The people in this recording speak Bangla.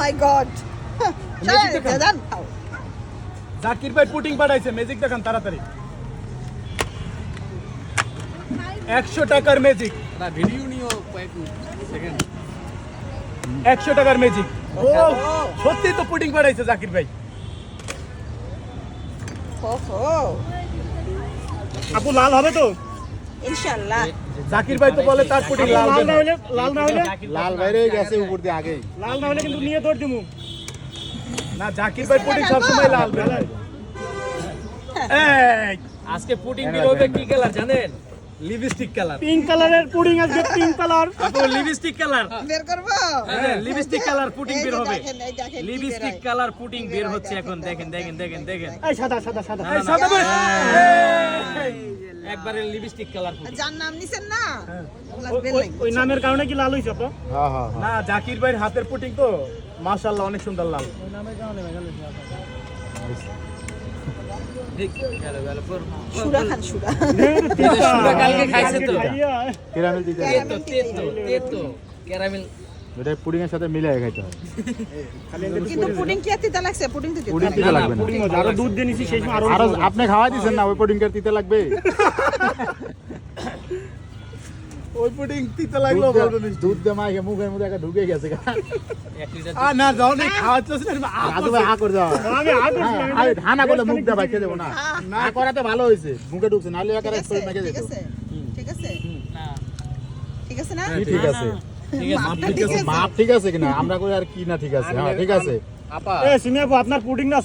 মাই গড দাদা খাও জাকির ভাই পুটিং পাঠাইছে ম্যাজিক দেখান তাড়াতাড়ি 100 টাকার ম্যাজিক না ভিডিও নিও কয়েক সেকেন্ড 100 টাকার ম্যাজিক ও সত্যি তো পুটিং পাঠাইছে জাকির ভাই ওহো আপু লাল হবে তো? ইনশাআল্লাহ জাকির ভাই তো বলে তার পুটিং লাল লাল না হবে হলে লাল বাইরে গেছে উপর দিয়ে আগেই লাল না হলে কিন্তু নিয়ে দৌড় দিমু। না জাকির ভাই পুটিং সবসময় লাল বেলায় এই আজকে পুডিং বের হবে কি কালার জানেন? লিপস্টিক কালার পিঙ্ক কালারের পুডিং আজকে পিঙ্ক কালার। আপু লিপস্টিক কালার বের করবো হ্যাঁ লিপস্টিক কালার পুডিং এই যে বের হবে দেখেন, এই দেখেন কি লিপস্টিক বের হয়। কালার পুডিং বের হচ্ছে এখন দেখেন দেখেন দেখেন দেখেন এই সাদা সাদা সাদা। এই সাদা ভাই একবারে লিপস্টিক কালার পুডিং যার নাম নিছেন না ওগুলা বের ওই- নাই। ওই নামের কারণে কি লাল হইছে আপু? হ্যাঁ হ্যাঁ না জাকির ভাইয়ের হাতের পুটিং তো মাশাআল্লাহ অনেক সুন্দর লাল সুরা খান সুরা সুরা কালকে খাইছে তো। খাইয়া। ক্যারামেল দিতে হবে। তেতো তেতো তেতো ক্যারামেল এটা পুডিং এর সাথে মিলিয়ে খাইতে হবে কিন্তু পুডিং কি তিতা লাগছে পুডিং তো পুডিং তিতা দিতে লাগবে না পুডিং মজা। আরো দুধ দিয়ে নিছি সেই সময় আরো আরো মজা। আপনি খাওয়াই দিছেন না ওই পুডিং কে দিতে লাগবে ওই পুটিং তিতা লাগলো বলবে মিষ্টি দুধ দিয়ে মাইকে মুখের মধ্যে একটা ঢুকে গেছে 1 লিটার না যাও না খাওয়াচ্ছিস না রাজু ভাই হা করে দাও আমি আগে হানা করলে মুখ দিয়ে বাইকে দেবো না না করাতে ভালো হয়েছে মুখে ঢুকছে নাহলে ঠিক একারে আছে শরীর মেখে ঠিক যেত আছে ঠিক আছে না ঠিক আছে না কি ঠিক আছে ঠিক আছে মাপটা ঠিক আছে মাপ ঠিক আছে কিনা আমরা কই আর কি না ঠিক আছে হ্যাঁ ঠিক আছে আপা এ সিমি আপু আপনার পুডিং না